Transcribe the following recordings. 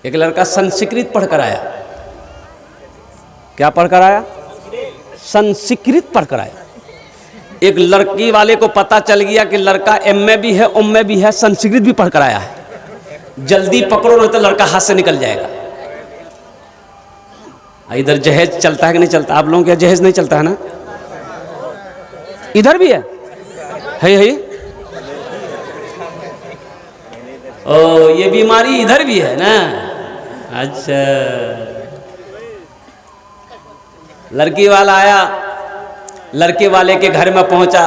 एक लड़का संस्कृत पढ़कर आया। क्या पढ़कर आया? संस्कृत पढ़कर आया। एक लड़की वाले को पता चल गया कि लड़का एमए भी है, उम्मे भी है, संस्कृत भी पढ़कर आया है, जल्दी पकड़ो नहीं तो लड़का हाथ से निकल जाएगा। इधर जहेज चलता है कि नहीं चलता? आप लोगों के जहेज नहीं चलता है ना? इधर भी है। ओ, ये बीमारी इधर भी है ना? अच्छा। लड़की वाला आया, लड़के वाले के घर में पहुंचा,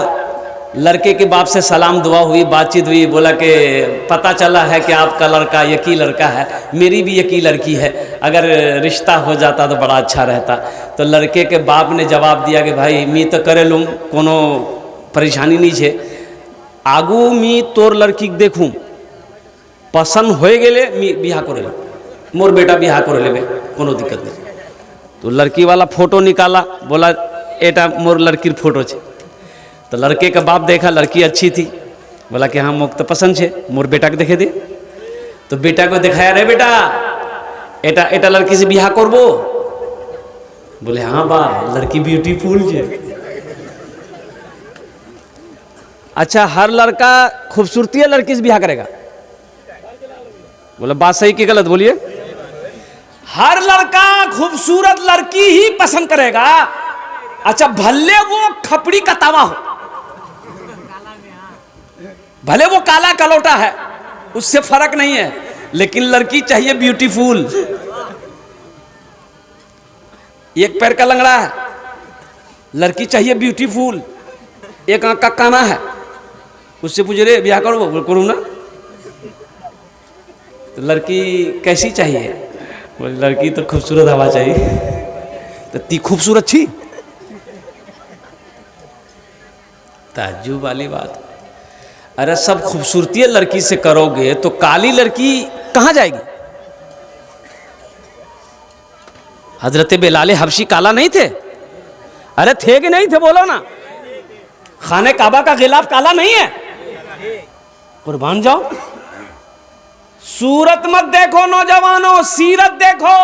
लड़के के बाप से सलाम दुआ हुई, बातचीत हुई, बोला कि पता चला है कि आपका लड़का यकी लड़का है, मेरी भी यकी लड़की है, अगर रिश्ता हो जाता तो बड़ा अच्छा रहता। तो लड़के के बाप ने जवाब दिया कि भाई मी तो करे लूँ, कोनो परेशानी नहीं है, आगू मी तोर लड़की देखूँ, पसंद हो गए मी बिहा कर ले, मोर बेटा बिहा कर ले, कोनो दिक्कत नहीं। तो लड़की वाला फोटो निकाला, बोला एटा मोर लड़की फोटो छे। तो लड़के का बाप देखा लड़की अच्छी थी, बोला कि हाँ मोक तो पसंद है, मोर बेटा के देखे दे। तो बेटा को दिखाया, रे बेटा एटा एटा लड़की से बिहा करबो? बोले हाँ बा, लड़की ब्यूटीफुल है। अच्छा, हर लड़का खूबसूरती है लड़की से बिहा करेगा? बोला बात सही कि गलत बोलिए? हर लड़का खूबसूरत लड़की ही पसंद करेगा। अच्छा, भले वो खपड़ी का तवा हो, भले वो काला कलौटा है, उससे फर्क नहीं है, लेकिन लड़की चाहिए ब्यूटीफुल। एक पैर का लंगड़ा है, लड़की चाहिए ब्यूटीफुल। एक आंख का काना है, उससे पूछ रहे ब्याह करो, करूँ ना? तो लड़की कैसी चाहिए? बोले लड़की तो खूबसूरत हवा चाहिए। तो ती खूबसूरत छी? ताज्जुब वाली बात। अरे सब खूबसूरती लड़की से करोगे तो काली लड़की कहाँ जाएगी? हजरत बिलाल हबशी काला नहीं थे? अरे थे कि नहीं थे? बोलो ना। खाने काबा का गिलाफ काला नहीं है? कुर्बान जाओ। सूरत मत देखो नौजवानों, सीरत देखो।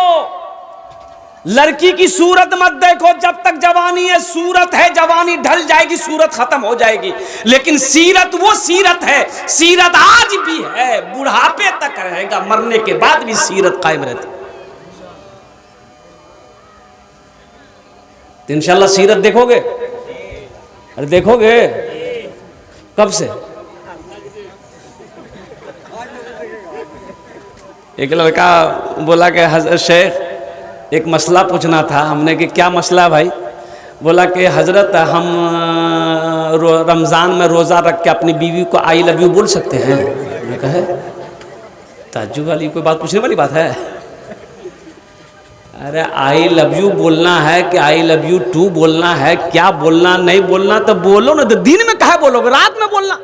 लड़की की सूरत मत देखो, जब तक जवानी है सूरत है, जवानी ढल जाएगी सूरत खत्म हो जाएगी। लेकिन सीरत वो सीरत है, सीरत आज भी है, बुढ़ापे तक रहेगा, मरने के बाद भी सीरत कायम रहती। तो इंशाल्लाह सीरत देखोगे? अरे देखोगे कब से? एक लड़का बोला कि शेख एक मसला पूछना था। हमने कि क्या मसला भाई? बोला कि हजरत हम रमज़ान में रोज़ा रख के अपनी बीवी को आई लव यू बोल सकते हैं? मैंने कहा ताज्जुब वाली कोई बात, पूछने वाली बात है? अरे आई लव यू बोलना है कि आई लव यू टू बोलना है? क्या बोलना नहीं बोलना तो बोलो ना। तो दिन में कहा बोलोगे, रात में बोलना?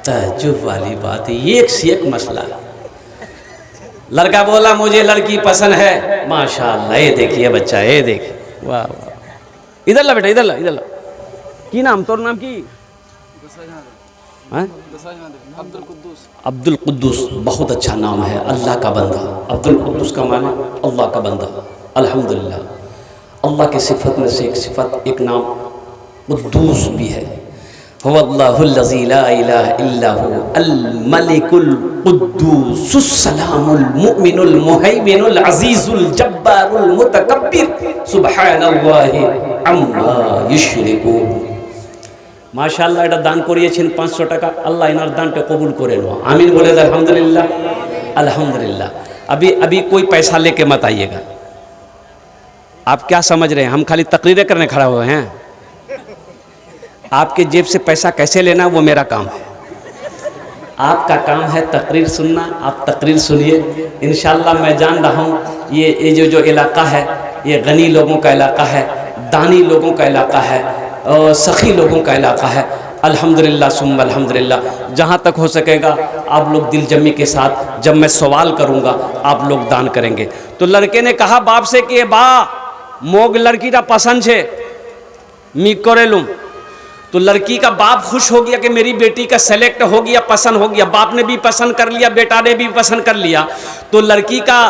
ताज्जुब वाली बात है, एक से एक मसला। लड़का बोला मुझे लड़की पसंद है। माशाअल्लाह, ये देखिए बच्चा, ये देखिए, वाह वाह। इधर ला बेटा, इधर ला, इधर ला। की नाम? तोर नाम की? अब्दुल कुद्दूस। बहुत अच्छा नाम है, अल्लाह का बंदा। अब्दुल कुद्दूस का माने अल्लाह का बंदा। अल्हम्दुलिल्लाह। अल्लाह की सिफत में से एक सिफत, एक नाम कुद्दूस भी है। हुवल्लाहुल्लज़ी ला इलाहा इल्ला हु अल मलिकुल कुद्दूसुस सलामुल मुमिनुल मुहैमिनुल अज़ीज़ुल जब्बारुल मुतकब्बिर सुब्हानल्लाहि अम्मा युश्रिकून। माशाअल्लाह, এটা দান করিয়েছেন 500 টাকা। আল্লাহ এনার দানটা কবুল করে লো, आमीन बोले अल्हम्दुलिल्लाह। अल्हम्दुलिल्लाह। अभी कोई पैसा लेके मत आइएगा। आप क्या समझ रहे हैं हम खाली तकरीरें करने खड़ा हुए हैं? आपके जेब से पैसा कैसे लेना वो मेरा काम है। आपका काम है तकरीर सुनना। आप तकरीर सुनिए, इंशाअल्लाह। मैं जान रहा हूँ ये जो इलाका है, ये गनी लोगों का इलाका है, दानी लोगों का इलाका है, और सखी लोगों का इलाका है। अल्हम्दुलिल्लाह सुम्मा अल्हम्दुलिल्लाह। जहाँ तक हो सकेगा आप लोग दिल जमी के साथ, जब मैं सवाल करूँगा आप लोग दान करेंगे। तो लड़के ने कहा बाप से कि बा मोग लड़की का पसंद है, मी करे लूँ। तो लड़की का बाप खुश हो गया कि मेरी बेटी का सेलेक्ट हो गया, पसंद हो गया। बाप ने भी पसंद कर लिया, बेटा ने भी पसंद कर लिया। तो लड़की का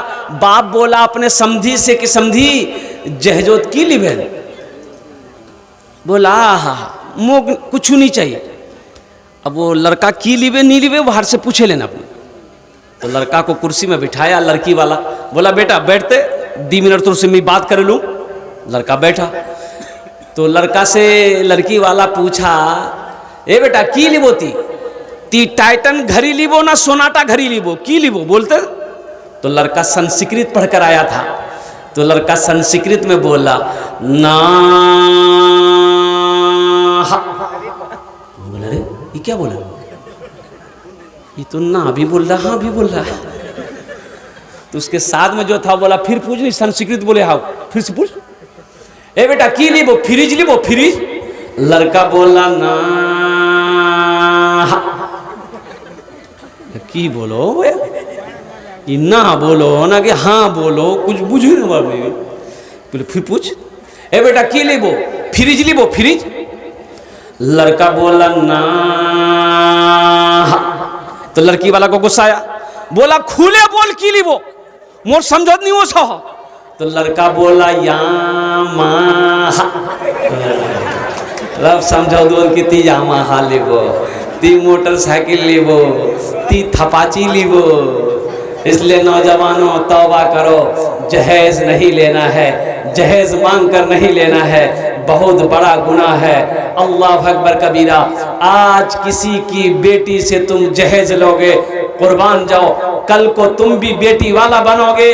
बाप बोला अपने समधी से कि समधी जहजोत की लिबे। बोला हाँ मोग कुछ नहीं चाहिए। अब वो लड़का की लिबे नहीं लिबे बाहर से पूछे लेना अपने। तो लड़का को कुर्सी में बिठाया लड़की वाला, बोला बेटा बैठते 2 मिनट तुमसे मैं बात कर लूँ। लड़का बैठा। तो लड़का से लड़की वाला पूछा, ए बेटा की लिबो ती टाइटन घड़ी लिबो ना सोनाटा घड़ी लिबो, की लिबो बोलते। तो लड़का संस्कृत पढ़कर आया था। तो लड़का संस्कृत में बोला ना। बोला रे ये क्या बोला, ये तो ना भी बोल रहा हाँ भी बोल रहा है। तो उसके साथ में जो था बोला फिर पूछ नहीं, संस्कृत बोले हाँ फिर से पूछ। ए बेटा की लिबो, फ्रिज लिबो फ्रिज। लड़का बोला ना। की बोलो कि ना बोलो ना कि हाँ बोलो, कुछ बुझे ना बोले। फिर पूछ, ए बेटा की लिबो, फ्रिज लिबो फ्रिज। लड़का बोला ना। तो लड़की वाला को गुस्सा आया, बोला खुले बोल की लिबो, मोर समझत नहीं हो सा। तो लड़का बोला या रब समझो दोल की ती यामाहा लिबो, ती मोटरसाइकिल लिबो, ती थपाची लिबो। इसलिए नौजवानों तौबा करो, जहेज नहीं लेना है, जहेज मांग कर नहीं लेना है, बहुत बड़ा गुनाह है। अल्लाह अकबर कबीरा। आज किसी की बेटी से तुम जहेज लोगे, कुर्बान जाओ, कल को तुम भी बेटी वाला बनोगे,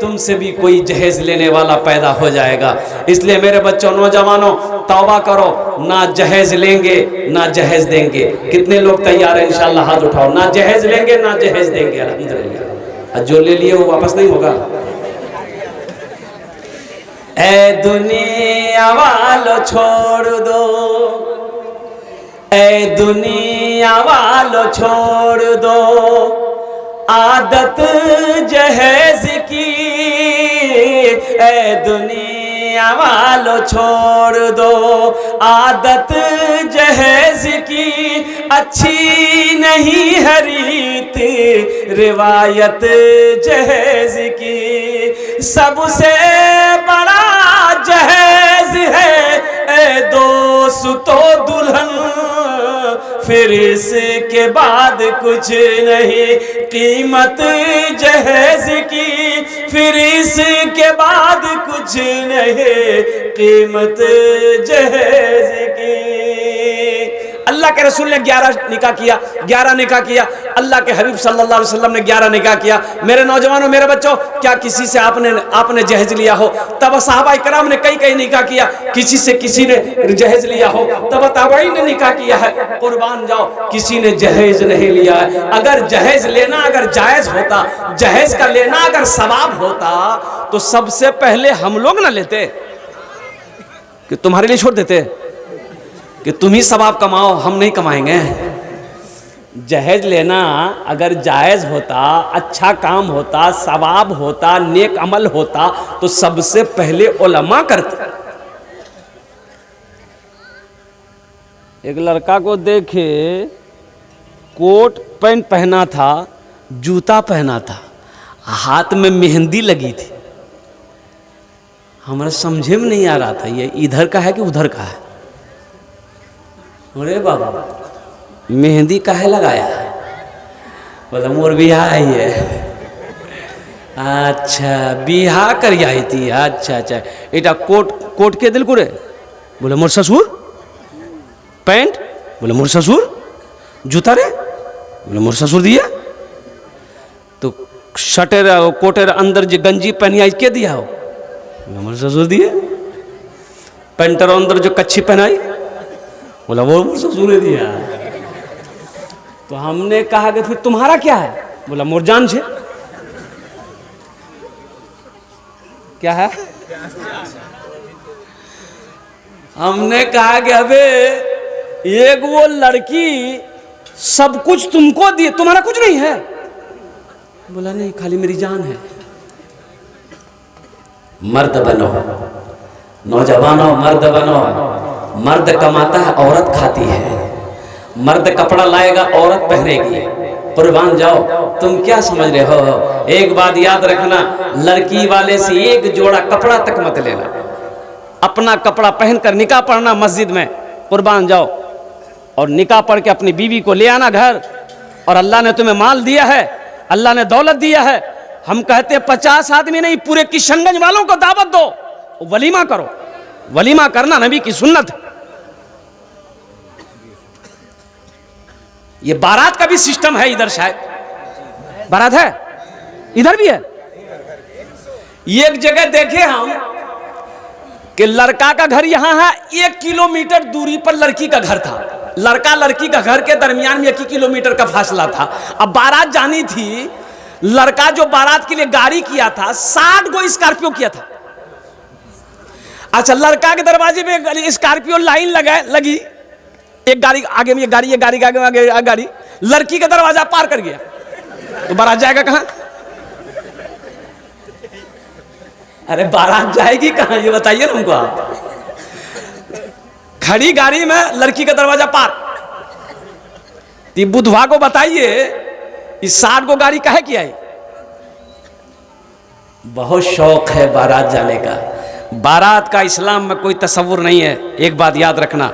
तुमसे भी कोई जहेज लेने वाला पैदा हो जाएगा। इसलिए मेरे बच्चों नौजवानों तौबा करो, ना जहेज लेंगे ना जहेज देंगे। कितने लोग तैयार हैं इंशाअल्लाह हाथ उठाओ, ना जहेज लेंगे ना जहेज देंगे अल्हम्दुलिल्लाह। जो ले लिए वो वापस नहीं होगा। ए दुनिया वालों छोड़ दो, ए दुनिया वालों छोड़ दो आदत जहेज की। ए दुनिया वालों छोड़ दो आदत जहेज की। अच्छी नहीं है रीत रिवायत जहेज की। सबसे बड़ा जहेज है ए दोस्तों दुल्हन, फिर इसके बाद कुछ नहीं कीमत जहेज की। फिर इसके बाद कुछ नहीं कीमत जहेज की। अल्लाह के रसूल ने 11 निकाह किया, 11 निकाह किया। अल्लाह के हबीब सल्लल्लाहु अलैहि वसल्लम ने 11 निकाह किया। मेरे नौजवानों मेरे बच्चों, क्या किसी से आपने जहेज लिया हो? तब सहाबा इकराम ने कई निकाह किया, किसी से किसी ने जहेज लिया हो, तब ताबईन ने निकाह किया है। कुर्बान जाओ, किसी ने जहेज नहीं लिया है। अगर जहेज लेना अगर जायज होता, जहेज का लेना अगर सवाब होता, तो सबसे पहले हम लोग ना लेते कि तुम्हारे लिए छोड़ देते कि तुम ही सवाब कमाओ, हम नहीं कमाएंगे। जहेज लेना अगर जायज़ होता, अच्छा काम होता, सवाब होता, नेक अमल होता, तो सबसे पहले उलमा करते। एक लड़का को देखे, कोट पैंट पहना था, जूता पहना था, हाथ में मेहंदी लगी थी। हमारा समझे में नहीं आ रहा था ये इधर का है कि उधर का है। अरे बाबा मेहंदी काहे लगाया? बोला मोर बिहार आई है। अच्छा बिहार कर आई थी, अच्छा एटा कोट के दिल को रे? बोले मोर ससुर। पैंट? बोले मोर ससुर। जूता रे? बोले मोर ससुर दिया। तो शर्टेर कोटेर अंदर जो गंजी पहनी आई के दिया हो? बोले मोर ससुर दिए। पैंटर अंदर जो कच्छी पहनाई? बोला वो मोर ससुर ने दिया। तो हमने कहा कि फिर तुम्हारा क्या है? बोला मोर जान छे। क्या है? हमने कहा कि अबे एक वो लड़की सब कुछ तुमको दी, तुम्हारा कुछ नहीं है? बोला नहीं, खाली मेरी जान है। मर्द बनो नौजवानों, मर्द बनो। मर्द कमाता है, औरत खाती है। मर्द कपड़ा लाएगा, औरत पहनेगी। कुर्बान जाओ, तुम क्या समझ रहे हो? एक बात याद रखना, लड़की वाले से एक जोड़ा कपड़ा तक मत लेना। अपना कपड़ा पहनकर निकाह पढ़ना मस्जिद में, कुर्बान जाओ, और निकाह पढ़ के अपनी बीवी को ले आना घर। और अल्लाह ने तुम्हें माल दिया है, अल्लाह ने दौलत दिया है। हम कहते हैं 50 आदमी नहीं, पूरे किशनगंज वालों को दावत दो, वलीमा करो। वलीमा करना नबी की सुन्नत है। ये बारात का भी सिस्टम है इधर, शायद बारात है, इधर भी है। एक जगह देखे हम कि लड़का का घर यहां है, 1 किलोमीटर दूरी पर लड़की का घर था। लड़का लड़की का घर के दरमियान में 1 किलोमीटर का फासला था। अब बारात जानी थी, लड़का जो बारात के लिए गाड़ी किया था 60 गो स्कॉर्पियो किया था। अच्छा, लड़का के दरवाजे पे स्कॉर्पियो लाइन लगी, एक गाड़ी आगे में, ये गाड़ी आगे गाड़ी, लड़की का दरवाजा पार कर गया तो बारात जाएगा कहां? अरे बारात जाएगी कहां, ये बताइए ना हमको आप। खड़ी गाड़ी में लड़की का दरवाजा पार। बुधवा को बताइए इस 60 को गाड़ी काहे की आई? बहुत शौक है बारात जाने का। बारात का इस्लाम में कोई तसव्वुर नहीं है। एक बात याद रखना,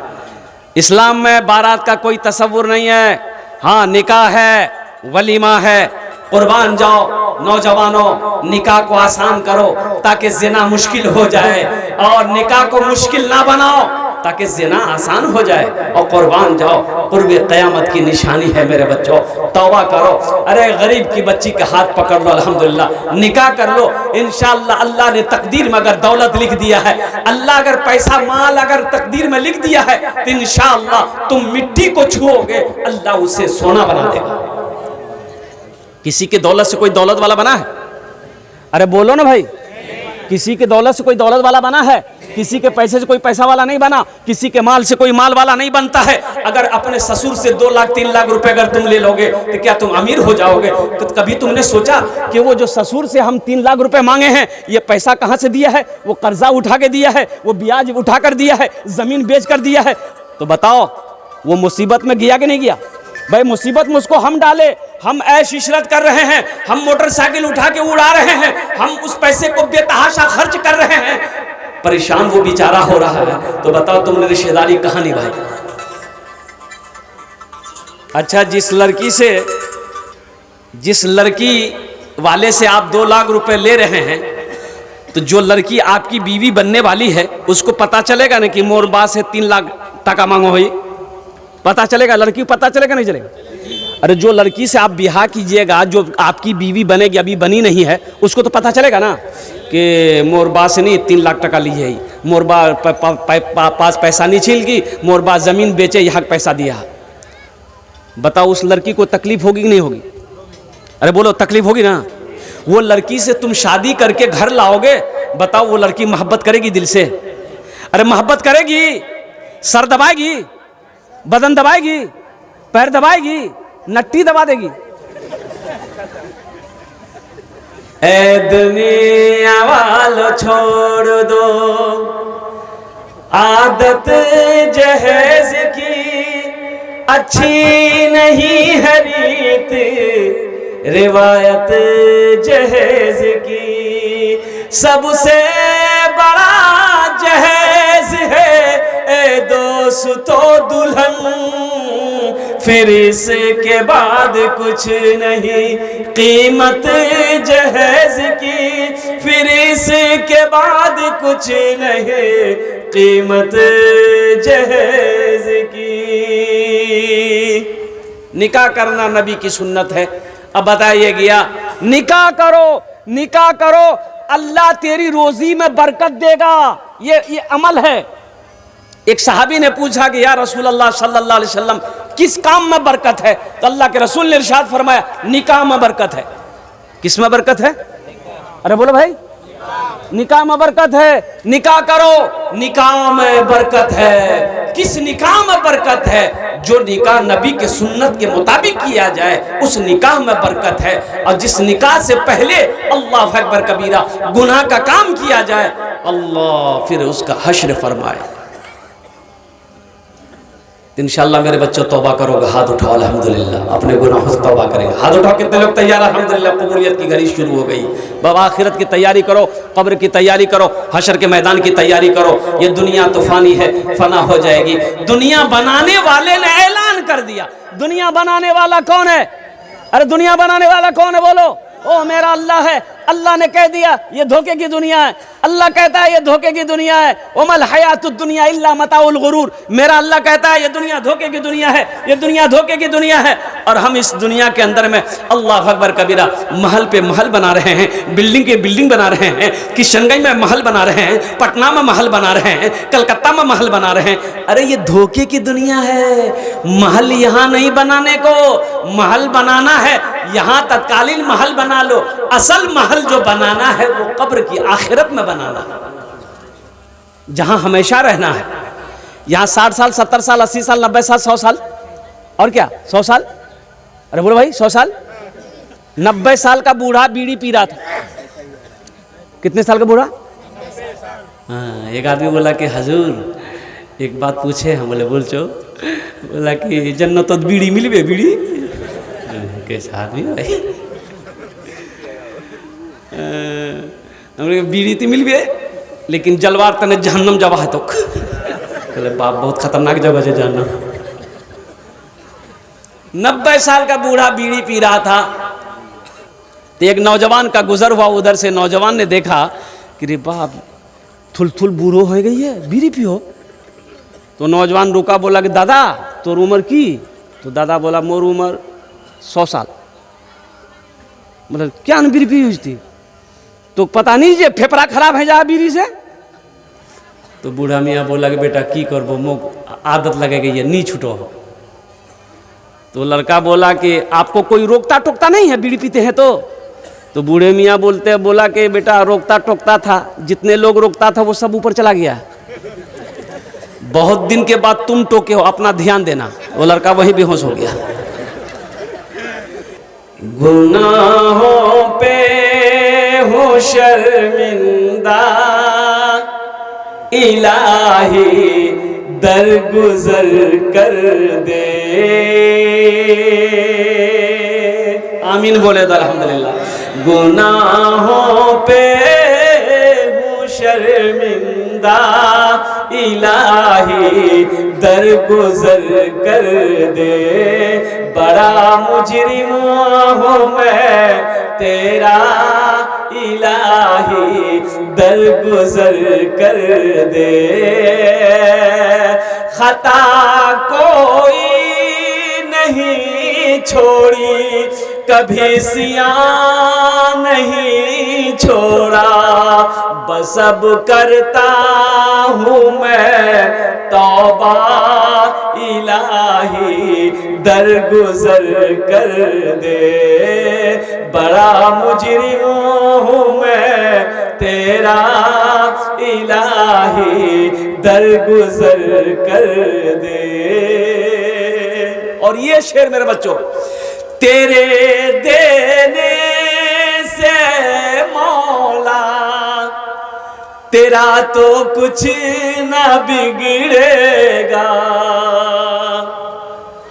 इस्लाम में बारात का कोई तसव्वुर नहीं है। हाँ, निकाह है, वलीमा है। कुर्बान जाओ नौजवानों, निकाह को आसान करो ताकि ज़िना मुश्किल हो जाए, और निकाह को मुश्किल ना बनाओ ताकि ज़िना आसान हो जाए। और कुर्बान जाओ, कुर्बे क़यामत की निशानी है मेरे बच्चों, तौबा करो। अरे गरीब की बच्ची का हाथ पकड़ लो, अल्हम्दुलिल्लाह, निकाह कर लो। इंशाअल्लाह अल्लाह ने तकदीर में अगर दौलत लिख दिया है, अल्लाह अगर पैसा माल अगर तकदीर में लिख दिया है, तो इंशाअल्लाह तुम मिट्टी को छुओगे, अल्लाह उसे सोना बना देगा। किसी के दौलत से कोई दौलत वाला बना है? अरे बोलो ना भाई, किसी के दौलत से कोई दौलत वाला बना है? किसी के पैसे से कोई पैसा वाला नहीं बना, किसी के माल से कोई माल वाला नहीं बनता है। अगर अपने ससुर से 2 लाख 3 लाख रुपए अगर तुम ले लोगे तो क्या तुम अमीर हो जाओगे? तो कभी तुमने सोचा कि वो जो ससुर से हम 3 लाख रुपए मांगे हैं, ये पैसा कहाँ से दिया है? वो कर्जा उठा के दिया है, वो ब्याज उठा कर दिया है, जमीन बेच कर दिया है। तो बताओ वो मुसीबत में गया कि नहीं गया? भाई मुसीबत में उसको हम डाले, हम ऐश इशरत कर रहे हैं, हम मोटरसाइकिल उठा के उड़ा रहे हैं, हम उस पैसे को बेतहाशा खर्च कर रहे हैं, परेशान वो बेचारा हो रहा है। तो बताओ तुमने रिश्तेदारी कहां निभाई? अच्छा, जिस लड़की वाले से आप 2 लाख रुपए ले रहे हैं, तो जो लड़की आपकी बीवी बनने वाली है उसको पता चलेगा ना कि मोर बा से 3 लाख टका मांगो हुई? पता चलेगा? लड़की पता चलेगा नहीं चलेगा? अरे जो लड़की से आप ब्याह कीजिएगा, जो आपकी बीवी बनेगी, अभी बनी नहीं है, उसको तो पता चलेगा ना कि मोरबा से नहीं 3 लाख टका ली है, मोरबा पास पैसा नहीं छील की, मोरबा ज़मीन बेचे यहाँ पैसा दिया। बताओ उस लड़की को तकलीफ होगी कि नहीं होगी? अरे बोलो, तकलीफ होगी ना। वो लड़की से तुम शादी करके घर लाओगे, बताओ वो लड़की मोहब्बत करेगी दिल से? अरे मोहब्बत करेगी, सर दबाएगी, बदन दबाएगी, पैर दबाएगी, नट्टी दबा देगी। ए दुनिया वालों छोड़ दो आदत जहेज की, अच्छी नहीं है रीत रिवायत जहेज की। सबसे बड़ा जहेज है ए दोस्तों दुल्हन, फिर इसके बाद कुछ नहीं कीमत जहेज की, फिर इसके बाद कुछ नहीं कीमत जहेज की। निकाह करना नबी की सुन्नत है। अब बताइए गया, निकाह करो, निकाह करो, अल्लाह तेरी रोजी में बरकत देगा। ये अमल है। एक सहाबी ने पूछा कि या रसूल अल्लाह सल्लल्लाहु अलैहि वसल्लम, किस काम में बरकत है? तो अल्लाह के रसूल ने इरशाद फरमाया, निकाह में बरकत है। किस में बरकत है? अरे बोलो भाई, निकाह में बरकत है। निकाह करो, निकाह में बरकत है। किस निकाह में बरकत है? जो निकाह नबी के सुन्नत के मुताबिक किया जाए, उस निकाह में बरकत है। और जिस निकाह से पहले अल्लाह अकबर कबीरा गुनाह का काम किया जाए, अल्लाह फिर उसका हश्र फरमाए। तो इंशाल्लाह मेरे बच्चों तौबा करोगे, हाथ उठाओ अल्हम्दुलिल्लाह, अपने गुनाहों से तौबा करेंगे। हाथ उठाओ, कितने लोग तैयार? अल्हम्दुलिल्लाह, कबूलियत की घड़ी शुरू हो गई। बाबा आखिरत की तैयारी करो, कब्र की तैयारी करो, हशर के मैदान की तैयारी करो। ये दुनिया तूफानी है, फना हो जाएगी। दुनिया बनाने वाले ने ऐलान कर दिया। दुनिया बनाने वाला कौन है? अरे दुनिया बनाने वाला कौन है बोलो? ओ मेरा अल्लाह है। अल्लाह ने कह दिया ये धोखे की दुनिया है। अल्लाह कहता है ये धोखे की दुनिया है। उमल हयातुद दुनिया इल्ला मताउल गुरूर। मेरा अल्लाह कहता है ये दुनिया धोखे की दुनिया है, ये दुनिया धोखे की दुनिया है। और हम इस दुनिया के अंदर में अल्लाह अकबर कबीरा महल पे महल बना रहे हैं, बिल्डिंग के बिल्डिंग बना रहे हैं, किशनगंज में महल बना रहे हैं, पटना में महल बना रहे हैं, कलकत्ता में महल बना रहे हैं। अरे ये धोखे की दुनिया है। महल यहाँ नहीं बनाने को, महल बनाना है यहाँ तत्कालीन महल बना लो। असल महल जो बनाना है वो कब्र की आखिरत में बनाना है, जहां हमेशा रहना है। यहां 60 साल 70 साल 80 साल 90 साल 100 साल और क्या 100 साल। अरे बोलो भाई 100 साल। 90 साल का बूढ़ा बीड़ी पी रहा था। कितने साल का बूढ़ा? हाँ, एक आदमी बोला कि हजूर एक बात पूछे। हम बोले बोल चो। बोला कि जन्नत तो बीड़ी मिलबे बीड़ी। कैसा आदमी भाई? बीड़ी तो मिलबे लेकिन जलवार तने जहन्नम जवा है तो। बोले बाप बहुत खतरनाक जगह है जहन्नम। 90 साल का बूढ़ा बीड़ी पी रहा था तो एक नौजवान का गुजर हुआ उधर से। नौजवान ने देखा कि रे बाप थुल थुल बूढ़ो हो गई है, बीड़ी पियो। तो नौजवान रुका, बोला कि दादा तोर उम्र की? तो दादा बोला मोर उम्र 100 साल। मतलब क्या न बीड़ी पी थी? तो पता नहीं जे फेफड़ा खराब है जा बीड़ी से। तो बूढ़ा मियाँ बोला कि बेटा की करबो, मुँह आदत लगेगी ये नहीं छूटो। तो लड़का बोला कि आपको कोई रोकता टोकता नहीं है बीड़ी पीते हैं तो बूढ़े मियाँ बोला कि बेटा रोकता टोकता था, जितने लोग रोकता था वो सब ऊपर चला गया। बहुत दिन के बाद तुम टोके हो, अपना ध्यान देना। वो लड़का वहीं बेहोश हो गया। गुनाहों पे हूँ शर्मिंदा, इलाही दरगुजर कर दे। आमीन बोले तो अल्हम्दुलिल्लाह। गुनाहों पे हूँ शर्मिंदा, इलाही दरगुजर कर दे। बड़ा मुजरिम हूँ मैं तेरा, इलाही दरगुजर कर दे। खता कोई नहीं छोड़ी, कभी सियां नहीं छोड़ा। बस अब करता हूँ मैं तौबा, इलाही दरगुजर कर दे। बड़ा मुजरिम हूँ मैं तेरा, इलाही दरगुजर कर दे। और ये शेर मेरे बच्चों, तेरे देने से मौला तेरा तो कुछ ना बिगड़ेगा।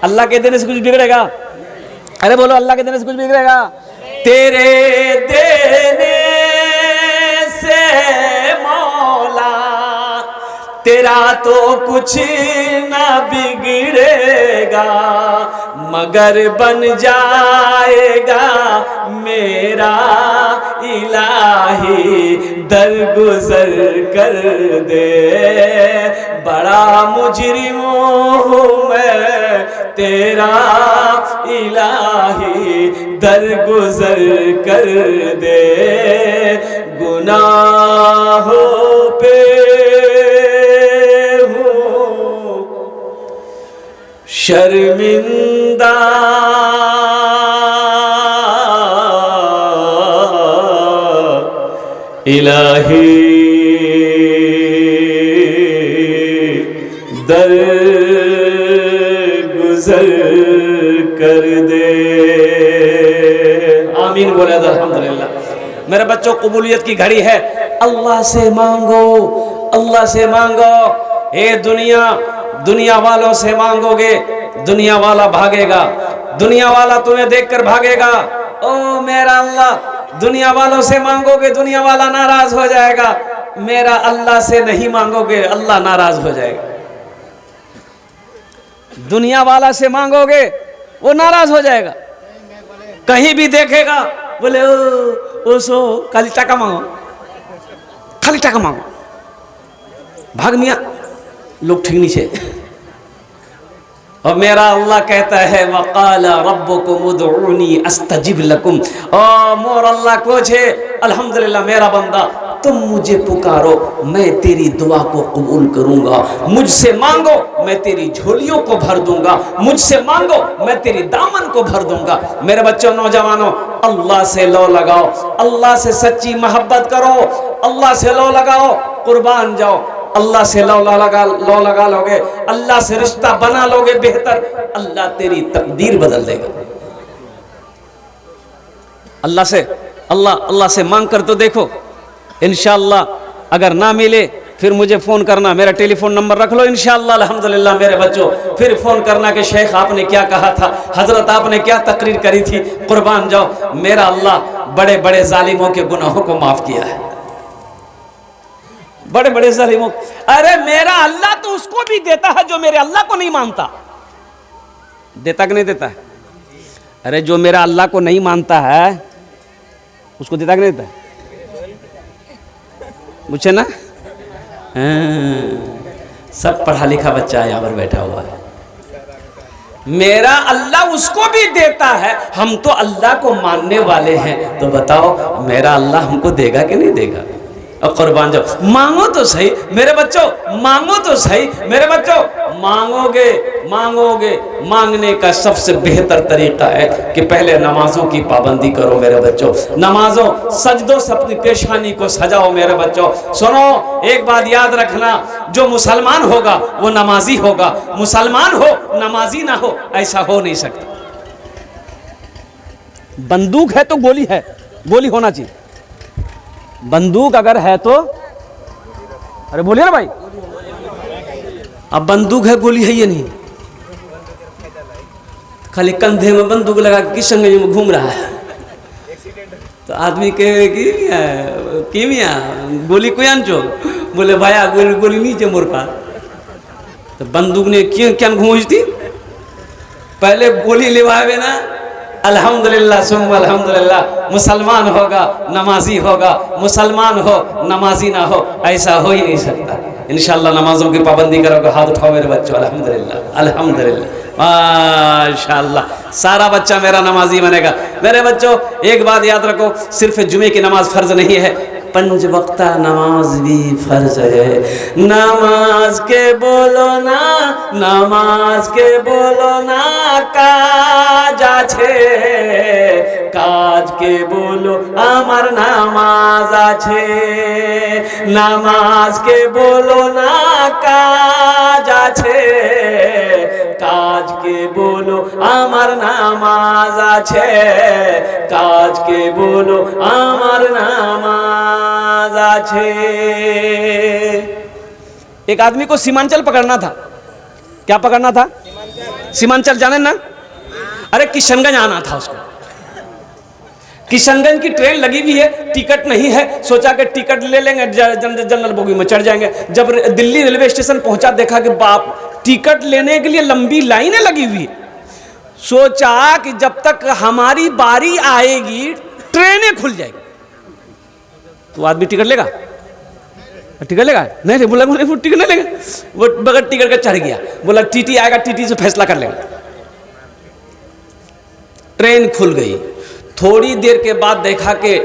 अल्लाह के देने से कुछ बिगड़ेगा? अरे बोलो अल्लाह के देने से कुछ बिगड़ेगा? तेरे देने से मौला तेरा तो कुछ ना बिगड़ेगा, मगर बन जाएगा मेरा, इलाही दरगुजर कर दे। बड़ा मुजरिम हूँ मैं तेरा, इलाही दरगुजर कर दे। गुनाहों पे शर्मिंदा, इलाही दरगुजर कर दे। आमीन बोले अल्हम्दुलिल्लाह। मेरे बच्चों कबूलियत की घड़ी है, अल्लाह से मांगो, अल्लाह से मांगो। हे दुनिया दुनिया वालों से मांगोगे, दुनिया वाला भागेगा, दुनिया वाला तुम्हें देखकर भागेगा। ओ मेरा अल्लाह, दुनिया वालों से मांगोगे, दुनिया वाला नाराज हो जाएगा। मेरा अल्लाह से नहीं मांगोगे, अल्लाह नाराज हो जाएगा। दुनिया वाला से मांगोगे, वो नाराज हो जाएगा। कहीं भी देखेगा बोले ओ सो खाली टाका मांगो, खाली टाका मांगो, भाग मियाँ, लोग ठीक नहीं छे। और मेरा अल्लाह कहता है वक़ाला रब्बुकुम उदऊनी अस्तजिब लकुम। ओ मोर अल्लाह को छे अल्हम्दुलिल्लाह मेरा बंदा, तुम मुझे पुकारो, मैं तेरी दुआ को कबूल करूंगा। मुझसे मांगो, मैं तेरी झोलियों को भर दूंगा। मुझसे मांगो, मैं तेरी दामन को भर दूंगा। मेरे बच्चों, नौजवानों, अल्लाह से लो लगाओ, अल्लाह से सच्ची मोहब्बत करो, अल्लाह से लो लगाओ, कुर्बान जाओ। अल्लाह से लो लगा लोगे, अल्लाह से रिश्ता बना लोगे बेहतर, अल्लाह तेरी तकदीर बदल देगा। अल्लाह से मांग कर तो देखो, इंशाअल्लाह। अगर ना मिले फिर मुझे फ़ोन करना, मेरा टेलीफोन नंबर रख लो। इंशाअल्लाह अल्हम्दुलिल्लाह मेरे बच्चों, फिर फ़ोन करना कि शेख आपने क्या कहा था, हज़रत आपने क्या तकरीर करी थी। कुर्बान जाओ, मेरा अल्लाह बड़े बड़े जालिमों के गुनाहों को माफ़ किया है, बड़े बड़े जालिमों। अरे मेरा अल्लाह तो उसको भी देता है जो मेरे अल्लाह को नहीं मानता। देता कि नहीं देता है? अरे जो मेरा अल्लाह को नहीं मानता है उसको देता कि नहीं देता? पूछे ना। सब पढ़ा लिखा बच्चा यहाँ पर बैठा हुआ है। मेरा अल्लाह उसको भी देता है, हम तो अल्लाह को मानने वाले हैं, तो बताओ मेरा अल्लाह हमको देगा कि नहीं देगा? और कुर्बान जाओ, मांगो तो सही मेरे बच्चों, मांगो तो सही मेरे बच्चों। मांगोगे मांगोगे, मांगने का सबसे बेहतर तरीका है कि पहले नमाजों की पाबंदी करो मेरे बच्चों। नमाजों, सजदों से अपनी पेशानी को सजाओ मेरे बच्चों। सुनो, एक बात याद रखना, जो मुसलमान होगा वो नमाजी होगा, मुसलमान हो नमाजी ना हो, ऐसा हो नहीं सकता। बंदूक है तो गोली है, गोली होना चाहिए। बंदूक अगर है तो, अरे बोलिए ना भाई, अब बंदूक है गोली है ये नहीं, खाली कंधे में बंदूक लगा के किशनगंज में घूम रहा है तो आदमी कहे कि मिया गोली कोई आनचो, बोले भाया गोली नहीं चे मोर पास। तो बंदूक ने क्या घूमती, पहले गोली लेवावे ना। अल्हम्दुलिल्लाह सुम्मा अल्हम्दुलिल्लाह, मुसलमान होगा नमाजी होगा, मुसलमान हो नमाजी ना हो, ऐसा हो ही नहीं सकता। इंशाअल्लाह नमाजों की पाबंदी करोगे। हाथ उठाओ मेरे बच्चों, अल्हम्दुलिल्लाह अल्हम्दुलिल्लाह माशाअल्लाह, सारा बच्चा मेरा नमाजी बनेगा। मेरे बच्चों, एक बात याद रखो, सिर्फ जुमे की नमाज फ़र्ज नहीं है, 5 वक्ता नमाज भी फर्ज है। नमाज के बोलो ना, नमाज के बोलो ना, काज आछे, काज के बोलो आमार नामाज आछे। नमाज के बोलो ना, काज आछे, काज के बोलो आमार नामाज आछे, काज के बोलो आमार नामाज आछे। एक आदमी को सीमांचल पकड़ना था। क्या पकड़ना था? सीमांचल जाने ना? अरे किशनगंज आना था उसको। किशनगंज की ट्रेन लगी हुई है, टिकट नहीं है, सोचा कि टिकट ले लेंगे, जनरल बोगी में चढ़ जाएंगे। जब दिल्ली रेलवे स्टेशन पहुंचा, देखा कि बाप, टिकट लेने के लिए लंबी लाइनें लगी हुई। सोचा कि जब तक हमारी बारी आएगी ट्रेनें खुल जाएगी तो आदमी टिकट लेगा, टिकट लेगा नहीं, बोला वो टिकट नहीं लेगा, वो बगैर टिकट का चढ़ गया। बोला टीटी आएगा, टीटी से फैसला कर लेंगे। ट्रेन खुल गई। थोड़ी देर के बाद देखा कि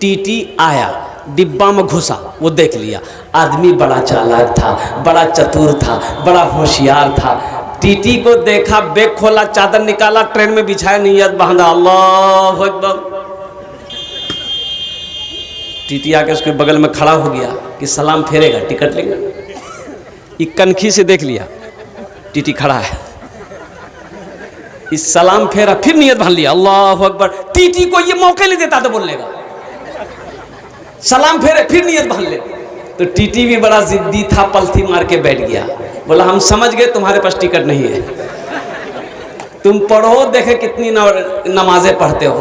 टीटी आया, डिब्बा में घुसा, वो देख लिया। आदमी बड़ा चालाक था, बड़ा चतुर था, बड़ा होशियार था। टीटी को देखा, बैग खोला, चादर निकाला, ट्रेन में बिछाया, नियत बांधा, अल्लाहु अकबर। टीटी आके उसके बगल में खड़ा हो गया कि सलाम फेरेगा, टिकट लेगा। एक कनखी से देख लिया टीटी खड़ा है, इस सलाम फेरा, फिर नियत बांध लिया, अल्लाहु अकबर। टीटी को ये मौके नहीं देता था बोलने का, सलाम फेरे फिर नियत बांध ले। तो टीटी भी बड़ा जिद्दी था, पलथी मार के बैठ गया। बोला हम समझ गए तुम्हारे पास टिकट नहीं है, तुम पढ़ो, देखे कितनी नमाजें पढ़ते हो,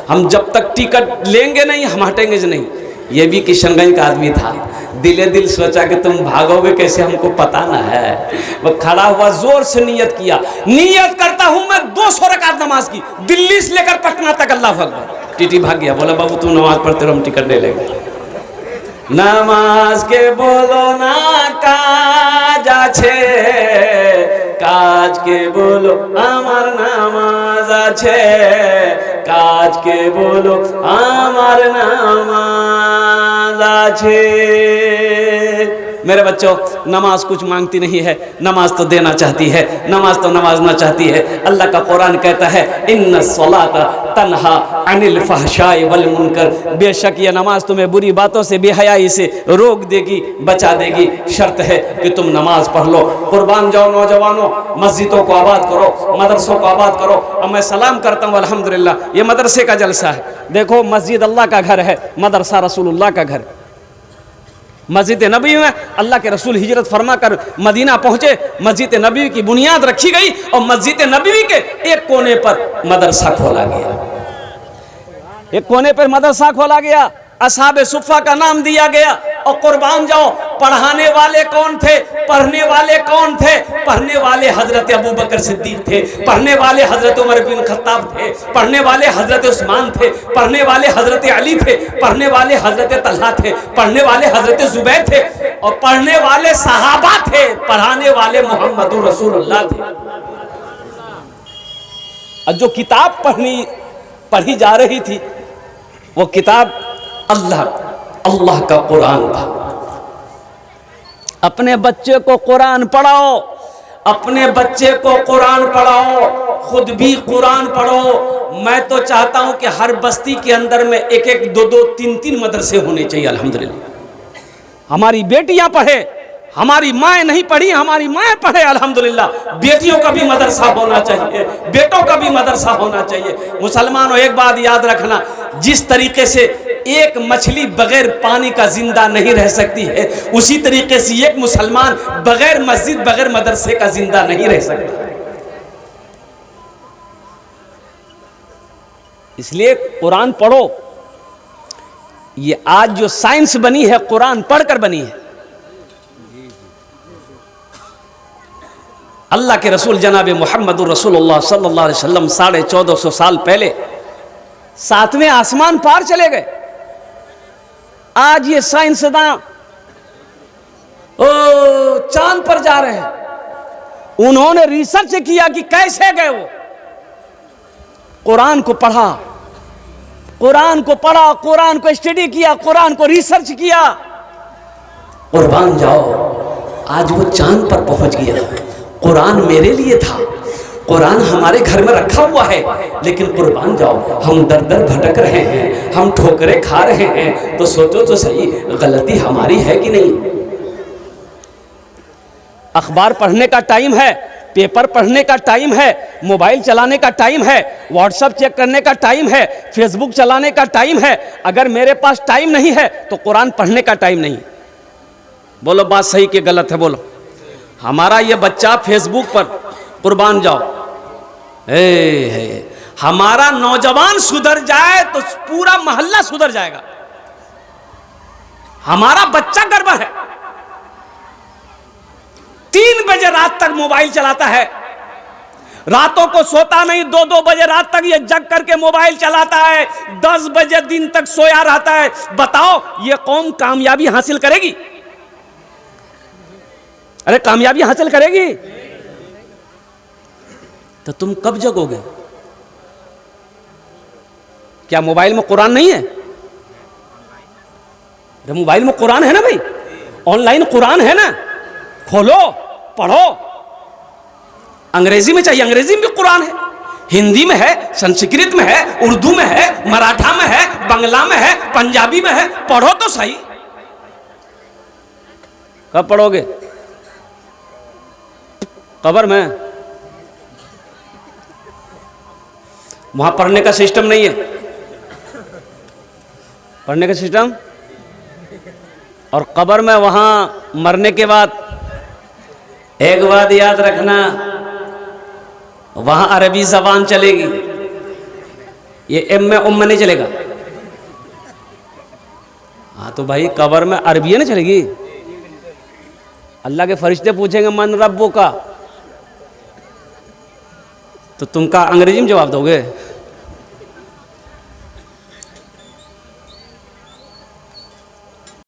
हम जब तक टिकट लेंगे नहीं हम हटेंगे नहीं। ये भी किशनगंज का आदमी था, दिले दिल सोचा कि तुम भागोगे कैसे हमको पता ना है। वो खड़ा हुआ, जोर से नियत किया, नियत करता हूं मैं 200 रकात नमाज की, दिल्ली से लेकर पटना तक। अल्लाह अकबर। टीटी भाग गया, बोला बाबू तुम नमाज पढ़ते रहो, हम टिकट ले लेंगे। नमाज के बोलो ना काज आछे, काज के बोलो আমার নামাজ আছে, কাজ के बोलो আমার নামাজ আছে। मेरे बच्चों, नमाज कुछ मांगती नहीं है, नमाज तो देना चाहती है, नमाज तो नवाजना चाहती है। अल्लाह का कुरान कहता है इन्ना सलाता तन्हा अनिल फहशाई वल मुनकर, बेशक ये नमाज तुम्हें बुरी बातों से, बेहयाई से रोक देगी, बचा देगी। शर्त है कि तुम नमाज पढ़ लो। कुर्बान जाओ नौजवानों, मस्जिदों को आबाद करो, मदरसों को आबाद करो। अब मैं सलाम करता हूँ अल्हम्दुलिल्लाह, ये मदरसे का जलसा है। देखो मस्जिद अल्लाह का घर है, मदरसा रसूलुल्लाह का घर। मस्जिद नबी में अल्लाह के रसूल हिजरत फरमा कर मदीना पहुंचे, मस्जिद नबी की बुनियाद रखी गई और मस्जिद नबी के एक कोने पर मदरसा खोला गया, एक कोने पर मदरसा खोला गया, असहाबे सुफ़ा का नाम दिया गया। और कुर्बान जाओ, पढ़ाने वाले कौन थे, पढ़ने वाले कौन थे? पढ़ने वाले हजरत अबू बकर सिद्दीक थे, पढ़ने वाले हजरत उमर बिन खत्ताब थे, पढ़ने वाले हजरत उस्मान थे, पढ़ने वाले हजरत अली थे, पढ़ने वाले हजरत तलहा थे, पढ़ने वाले हजरत जुबैर थे, और पढ़ने वाले सहाबा थे, पढ़ाने वाले मोहम्मद रसूलुल्लाह थे। और जो किताब पढ़ी जा रही थी वो किताब अल्लाह का कुरान था। अपने बच्चे को कुरान पढ़ाओ, अपने बच्चे को कुरान पढ़ाओ, खुद भी कुरान पढ़ो। मैं तो चाहता हूं कि हर बस्ती के अंदर में एक एक, दो दो, तीन तीन मदरसे होने चाहिए। अल्हम्दुलिल्लाह हमारी बेटियां पढ़े, हमारी माएँ नहीं पढ़ी, हमारी माएँ पढ़े अल्हम्दुलिल्लाह। बेटियों का भी मदरसा होना चाहिए, बेटों का भी मदरसा होना चाहिए। मुसलमानों एक बात याद रखना, जिस तरीके से एक मछली बगैर पानी का जिंदा नहीं रह सकती है, उसी तरीके से एक मुसलमान बगैर मस्जिद, बगैर मदरसे का जिंदा नहीं रह सकता। इसलिए कुरान पढ़ो। ये आज जो साइंस बनी है कुरान पढ़कर बनी है। अल्लाह के रसूल जनाब मुहम्मदुर रसूलुल्लाह सल्लल्लाहु अलैहि वसल्लम 1450 साल पहले 7वें आसमान पार चले गए। आज ये साइंसदान चांद पर जा रहे हैं। उन्होंने रिसर्च किया कि कैसे गए वो। कुरान को पढ़ा, कुरान को पढ़ा, कुरान को स्टडी किया, कुरान को रिसर्च किया। कुर्बान जाओ, आज वो चांद पर पहुंच गया। कुरान मेरे लिए था, कुरान हमारे घर में रखा हुआ है, लेकिन कुर्बान जाओ हम दर दर भटक रहे हैं, हम ठोकरें खा रहे हैं। तो सोचो तो सही, गलती हमारी है कि नहीं? अखबार पढ़ने का टाइम है, पेपर पढ़ने का टाइम है, मोबाइल चलाने का टाइम है, व्हाट्सएप चेक करने का टाइम है, फेसबुक चलाने का टाइम है। अगर मेरे पास टाइम नहीं है तो कुरान पढ़ने का टाइम नहीं। बोलो बात सही कि गलत है? बोलो। हमारा ये बच्चा फेसबुक पर, कुर्बान जाओ, हमारा नौजवान सुधर जाए तो पूरा मोहल्ला सुधर जाएगा। हमारा बच्चा गड़बड़ है, 3 बजे रात तक मोबाइल चलाता है, रातों को सोता नहीं, 2-2 बजे रात तक ये जग करके मोबाइल चलाता है, 10 बजे दिन तक सोया रहता है। बताओ ये कौम कामयाबी हासिल करेगी? अरे कामयाबी हासिल करेगी तो तुम कब जगोगे? क्या मोबाइल में कुरान नहीं है? अरे मोबाइल में कुरान है ना भाई, ऑनलाइन कुरान है ना, खोलो पढ़ो। अंग्रेजी में चाहिए, अंग्रेजी में भी कुरान है, हिंदी में है, संस्कृत में है, उर्दू में है, मराठा में है, बंगला में है, पंजाबी में है। पढ़ो तो सही। कब पढ़ोगे? कब्र में? वहां पढ़ने का सिस्टम नहीं है, पढ़ने का सिस्टम। और कब्र में वहां मरने के बाद एक बात याद रखना, वहां अरबी जबान चलेगी, ये एम में उम में नहीं चलेगा। हाँ तो भाई कब्र में अरबी ना चलेगी। अल्लाह के फरिश्ते पूछेंगे मन रब्बो का, तो तुम का अंग्रेजी में जवाब दोगे?